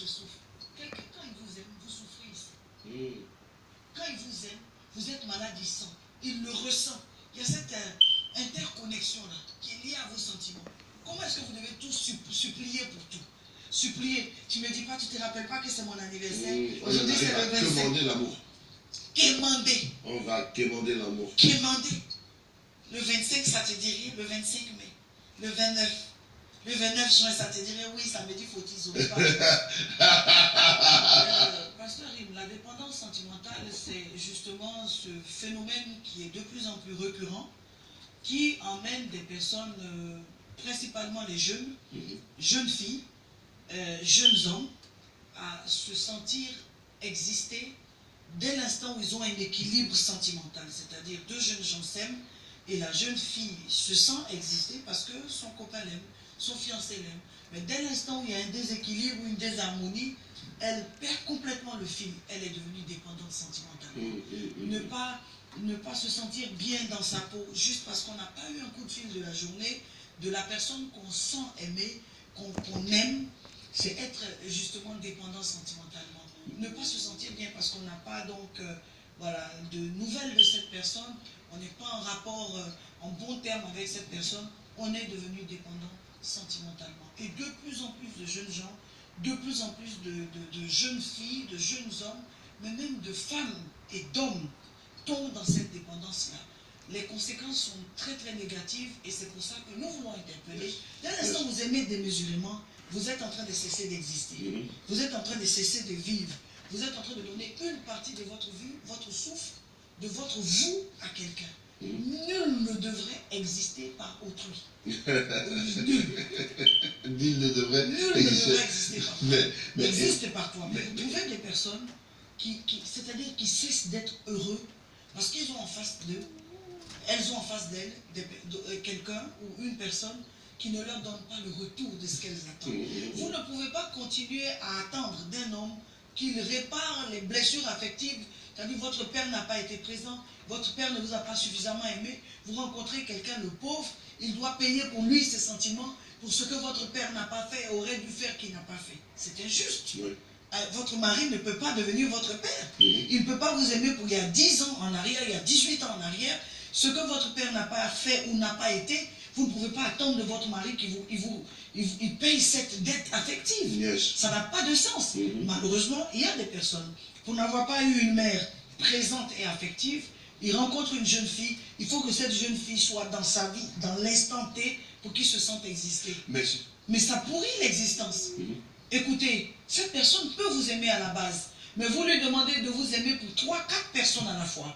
je souffre. Quelqu'un, quand il vous aime, vous souffrez ici. Quand il vous aime, vous êtes malade, il sent. Il le ressent. Il y a cette interconnexion-là qui est liée à vos sentiments. Comment est-ce que vous devez tout supplier pour tout? Supplier. Tu ne me dis pas, tu ne te rappelles pas que c'est mon anniversaire. Aujourd'hui, c'est le 25. Quémander l'amour. Quémander. On va quémander l'amour. Quémander. Le 25, ça te dirait le 25 mai. Le 29. Le 29 juin, ça te dirait oui, samedi, faut t'isoler. Pasteur Rim, la dépendance sentimentale, c'est justement ce phénomène qui est de plus en plus récurrent, qui emmène des personnes, principalement les jeunes, jeunes filles, jeunes hommes, à se sentir exister dès l'instant où ils ont un équilibre sentimental. C'est-à-dire deux jeunes gens s'aiment et la jeune fille se sent exister parce que son copain l'aime, son fiancé l'aime. Mais dès l'instant où il y a un déséquilibre ou une désharmonie, elle perd complètement le fil. Elle est devenue dépendante sentimentalement. Ne pas se sentir bien dans sa peau juste parce qu'on n'a pas eu un coup de fil de la journée de la personne qu'on sent aimer, qu'on aime, c'est être justement dépendant sentimentalement. Ne pas se sentir bien parce qu'on n'a pas donc voilà, de nouvelles de cette personne, on n'est pas en rapport, en bon terme avec cette personne, on est devenu dépendant sentimentalement. Et de plus en plus de jeunes gens, de plus en plus de jeunes filles, de jeunes hommes, mais même de femmes et d'hommes tombent dans cette dépendance-là. Les conséquences sont très très négatives et c'est pour ça que nous voulons interpeller. Dès l'instant où vous aimez démesurément, vous êtes en train de cesser d'exister. Vous êtes en train de cesser de vivre. Vous êtes en train de donner une partie de votre vie, votre souffle, de votre vous à quelqu'un. Nul ne devrait exister par autrui. Nul. Nul ne devrait exister par toi. Existe par toi. Mais vous trouvez des personnes c'est-à-dire qui cessent d'être heureux parce qu'ils ont en face d'eux, elles ont en face d'elles quelqu'un ou une personne qui ne leur donne pas le retour de ce qu'elles attendent. Vous ne pouvez pas continuer à attendre d'un homme qu'il répare les blessures affectives. C'est-à-dire votre père n'a pas été présent, votre père ne vous a pas suffisamment aimé, vous rencontrez quelqu'un de pauvre, il doit payer pour lui ses sentiments, pour ce que votre père n'a pas fait, aurait dû faire qu'il n'a pas fait. C'est injuste. Oui. Votre mari ne peut pas devenir votre père. Il ne peut pas vous aimer pour il y a 10 ans en arrière, il y a 18 ans en arrière. Ce que votre père n'a pas fait ou n'a pas été, vous ne pouvez pas attendre de votre mari qu'il paye cette dette affective. Yes. Ça n'a pas de sens. Malheureusement, il y a des personnes, pour n'avoir pas eu une mère présente et affective, ils rencontrent une jeune fille, il faut que cette jeune fille soit dans sa vie, dans l'instant T, pour qu'il se sente exister. Mais ça pourrit l'existence. Écoutez, cette personne peut vous aimer à la base, mais vous lui demandez de vous aimer pour 3-4 personnes à la fois.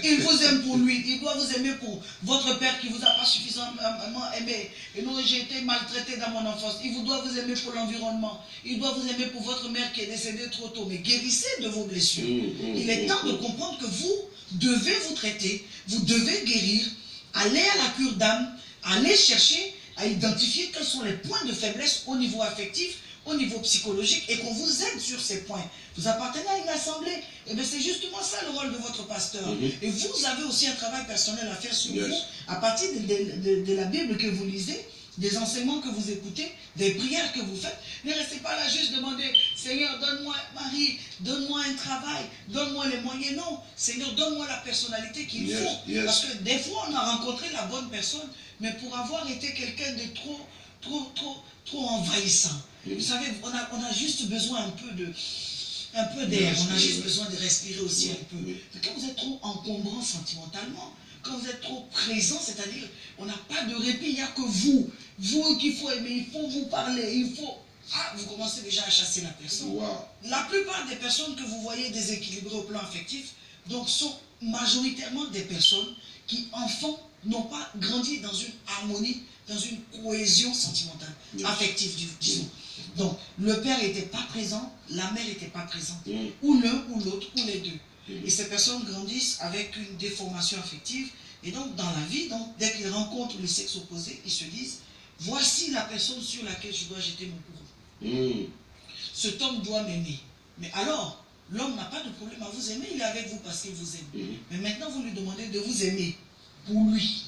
Il vous aime pour lui, il doit vous aimer pour votre père qui ne vous a pas suffisamment aimé. Et non, j'ai été maltraité dans mon enfance. Il doit vous aimer pour l'environnement. Il doit vous aimer pour votre mère qui est décédée trop tôt. Mais guérissez de vos blessures. Il est temps de comprendre que vous devez vous traiter, vous devez guérir, aller à la cure d'âme, aller chercher à identifier quels sont les points de faiblesse au niveau affectif, au niveau psychologique, et qu'on vous aide sur ces points. Vous appartenez à une assemblée, et bien c'est justement ça le rôle de votre pasteur. Et vous avez aussi un travail personnel à faire sur vous, à partir de la Bible que vous lisez, des enseignements que vous écoutez, des prières que vous faites. Ne restez pas là juste demander, Seigneur, donne-moi un mari, donne-moi un travail, donne-moi les moyens. Non, Seigneur, donne-moi la personnalité qu'il faut. Parce que des fois, on a rencontré la bonne personne, mais pour avoir été quelqu'un de trop envahissant. Vous savez, on a juste besoin un peu d'air, on a juste besoin de respirer aussi un peu. Mais quand vous êtes trop encombrant sentimentalement, quand vous êtes trop présent, c'est-à-dire, on n'a pas de répit, il n'y a que vous qu'il faut aimer, il faut vous parler, il faut... Ah, vous commencez déjà à chasser la personne. La plupart des personnes que vous voyez déséquilibrées au plan affectif, donc sont majoritairement des personnes qui, enfants, n'ont pas grandi dans une harmonie, dans une cohésion sentimentale, affective, disons. Donc, le père n'était pas présent, la mère n'était pas présente. Ou l'un, ou l'autre, ou les deux. Et ces personnes grandissent avec une déformation affective. Et donc, dans la vie, donc, dès qu'ils rencontrent le sexe opposé, ils se disent, voici la personne sur laquelle je dois jeter mon courroux. Cet homme doit m'aimer. Mais alors, l'homme n'a pas de problème à vous aimer, il est avec vous parce qu'il vous aime. Mais maintenant, vous lui demandez de vous aimer pour lui.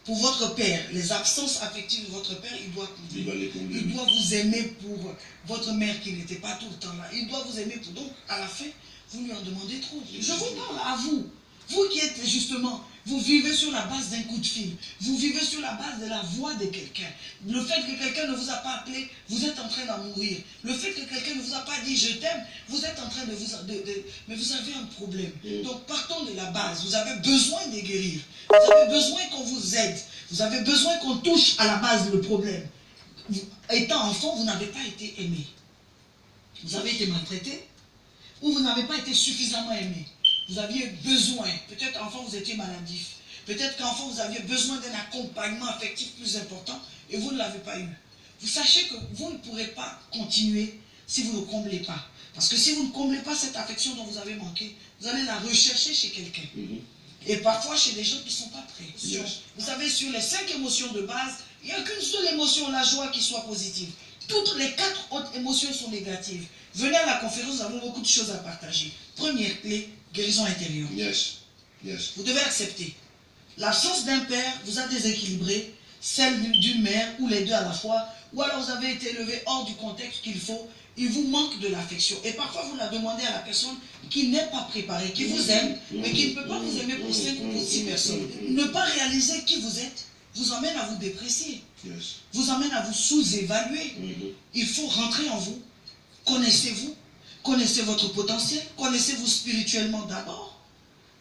pour votre père, les absences affectives de votre père, il doit combler. Il va les combler. Il doit vous aimer pour votre mère qui n'était pas tout le temps là. Il doit vous aimer pour... Donc, à la fin, vous lui en demandez trop. Je vous parle à vous. Vous qui êtes justement, vous vivez sur la base d'un coup de fil. Vous vivez sur la base de la voix de quelqu'un. Le fait que quelqu'un ne vous a pas appelé, vous êtes en train d'en mourir. Le fait que quelqu'un ne vous a pas dit je t'aime, vous êtes en train de vous... mais vous avez un problème. Donc partons de la base. Vous avez besoin de guérir. Vous avez besoin qu'on vous aide. Vous avez besoin qu'on touche à la base le problème. Étant enfant, vous n'avez pas été aimé. Vous avez été maltraité ou vous n'avez pas été suffisamment aimé. Vous aviez besoin, peut-être enfant vous étiez maladif, peut-être qu'enfant vous aviez besoin d'un accompagnement affectif plus important et vous ne l'avez pas eu. Vous sachez que vous ne pourrez pas continuer si vous ne comblez pas. Parce que si vous ne comblez pas cette affection dont vous avez manqué, vous allez la rechercher chez quelqu'un. Et parfois chez des gens qui ne sont pas prêts. Vous savez, sur les 5 émotions de base, il n'y a qu'une seule émotion, la joie, qui soit positive. Toutes les 4 autres émotions sont négatives. Venez à la conférence, nous avons beaucoup de choses à partager. Première clé, guérison intérieure. Vous devez accepter. L'absence d'un père vous a déséquilibré, celle d'une mère, ou les deux à la fois, ou alors vous avez été élevé hors du contexte qu'il faut, il vous manque de l'affection. Et parfois vous la demandez à la personne qui n'est pas préparée, qui vous aime, mais qui ne peut pas vous aimer pour 5 ou pour 6 personnes. Ne pas réaliser qui vous êtes vous emmène à vous déprécier, vous emmène à vous sous-évaluer. Il faut rentrer en vous. Connaissez-vous, connaissez votre potentiel, connaissez-vous spirituellement d'abord,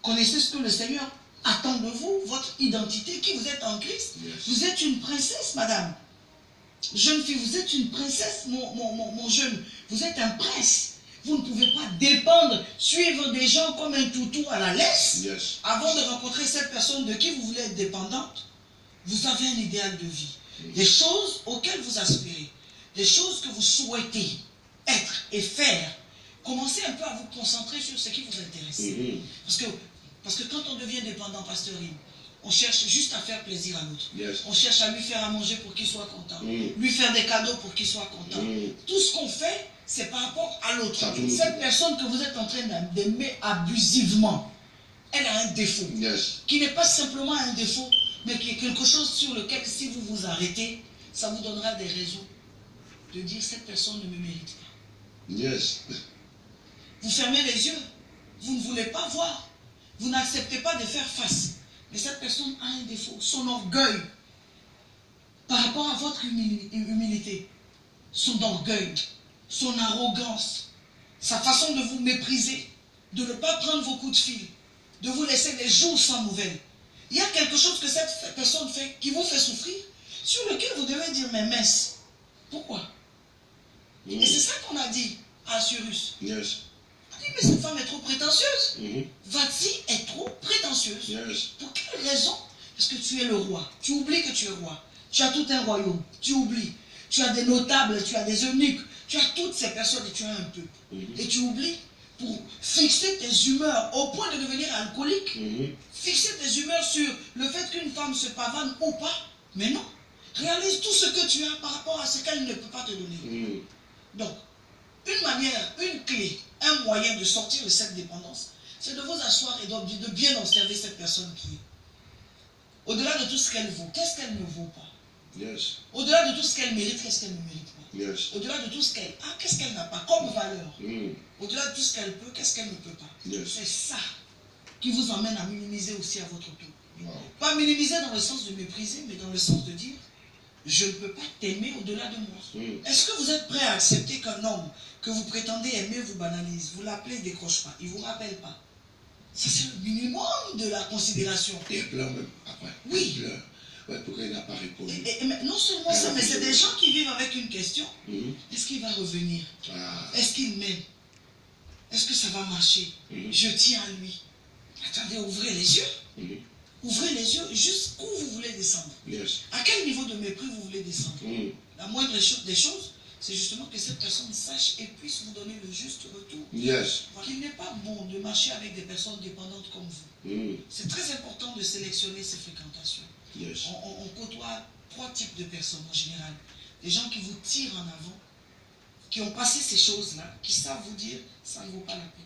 connaissez ce que le Seigneur attend de vous, votre identité, qui vous êtes en Christ. Vous êtes une princesse, madame. Jeune fille, vous êtes une princesse, mon jeune. Vous êtes un prince. Vous ne pouvez pas dépendre, suivre des gens comme un toutou à la laisse. Avant de rencontrer cette personne de qui vous voulez être dépendante, vous avez un idéal de vie. Des choses auxquelles vous aspirez, des choses que vous souhaitez être et faire. Commencez un peu à vous concentrer sur ce qui vous intéresse. Parce que quand on devient dépendant, pasteur Rim, on cherche juste à faire plaisir à l'autre. On cherche à lui faire à manger pour qu'il soit content. Lui faire des cadeaux pour qu'il soit content. Tout ce qu'on fait, c'est par rapport à l'autre. Cette personne que vous êtes en train d'aimer abusivement, elle a un défaut. Qui n'est pas simplement un défaut, mais qui est quelque chose sur lequel, si vous vous arrêtez, ça vous donnera des raisons de dire cette personne ne me mérite pas. Vous fermez les yeux. Vous ne voulez pas voir. Vous n'acceptez pas de faire face. Mais cette personne a un défaut. Son orgueil. Par rapport à votre humilité. Son orgueil. Son arrogance. Sa façon de vous mépriser. De ne pas prendre vos coups de fil. De vous laisser des jours sans nouvelles. Il y a quelque chose que cette personne fait qui vous fait souffrir. Sur lequel vous devez dire, mais mince. Pourquoi? Et c'est ça qu'on a dit à Cyrus. On a dit, mais cette femme est trop prétentieuse. Vatsi est trop prétentieuse. Pour quelle raison? Parce que tu es le roi. Tu oublies que tu es roi. Tu as tout un royaume. Tu oublies. Tu as des notables, tu as des eunuques. Tu as toutes ces personnes et tu as un peuple. Et tu oublies pour fixer tes humeurs au point de devenir alcoolique. Fixer tes humeurs sur le fait qu'une femme se pavane ou pas. Mais non. Réalise tout ce que tu as par rapport à ce qu'elle ne peut pas te donner. Donc, une manière, une clé, un moyen de sortir de cette dépendance, c'est de vous asseoir et de bien observer cette personne qui est. Au-delà de tout ce qu'elle vaut, qu'est-ce qu'elle ne vaut pas? Au-delà de tout ce qu'elle mérite, qu'est-ce qu'elle ne mérite pas? Au-delà de tout ce qu'elle a, qu'est-ce qu'elle n'a pas comme valeur? Au-delà de tout ce qu'elle peut, qu'est-ce qu'elle ne peut pas? C'est ça qui vous emmène à minimiser aussi à votre tour. Pas minimiser dans le sens de mépriser, mais dans le sens de dire je ne peux pas t'aimer au-delà de moi. Est-ce que vous êtes prêt à accepter qu'un homme que vous prétendez aimer vous banalise? Vous l'appelez, il ne décroche pas, il ne vous rappelle pas. Ça, c'est le minimum de la considération. Et elle pleure même après. Oui. Elle pleure. Ouais, pourquoi il n'a pas répondu? Et non seulement ça, mais c'est des gens qui vivent avec une question. Est-ce qu'il va revenir? Est-ce qu'il m'aime? Est-ce que ça va marcher? Je tiens à lui. Attendez, ouvrez les yeux. Ouvrez les yeux jusqu'où vous voulez descendre. À quel niveau de mépris vous voulez descendre? La moindre des choses, c'est justement que cette personne sache et puisse vous donner le juste retour. Qu'il n'est pas bon de marcher avec des personnes dépendantes comme vous. C'est très important de sélectionner ses fréquentations. On côtoie 3 types de personnes en général. Des gens qui vous tirent en avant, qui ont passé ces choses-là, qui savent vous dire, ça ne vaut pas la peine.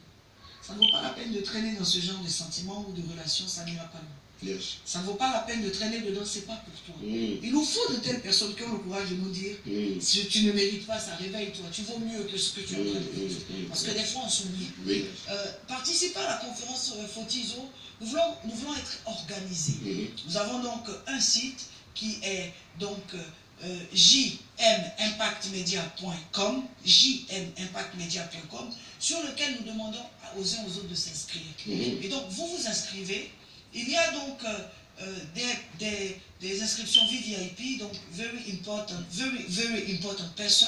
Ça ne vaut pas la peine de traîner dans ce genre de sentiments ou de relations, ça n'ira pas loin. Yes. Ça ne vaut pas la peine de traîner dedans, c'est pas pour toi. Mm. Il nous faut de telles personnes qui ont le courage de nous dire si tu ne mérites pas ça, réveille-toi, tu vaux mieux que ce que tu es en train de faire. Parce que des fois on s'oublie. Oui. Participer à la conférence Fotizo, nous voulons être organisés. Nous avons donc un site qui est donc jmimpactmedia.com, jmimpactmedia.com, sur lequel nous demandons aux uns aux autres de s'inscrire. Et donc vous vous inscrivez. Il y a donc des inscriptions VVIP, donc very important person,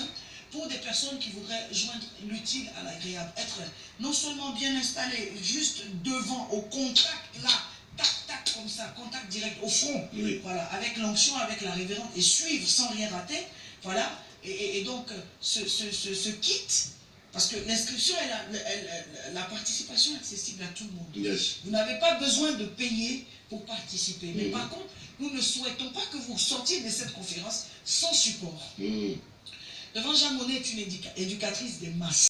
pour des personnes qui voudraient joindre l'utile à l'agréable, être non seulement bien installé, juste devant, au contact, là, tac, tac, comme ça, contact direct au front, voilà, avec l'onction, avec la révérende, et suivre sans rien rater, voilà, et donc ce kit, parce que l'inscription, la participation est accessible à tout le monde. Yes. Vous n'avez pas besoin de payer pour participer. Mais par contre, nous ne souhaitons pas que vous sortiez de cette conférence sans support. Devant Jeanne Monnet est une éducatrice des masses.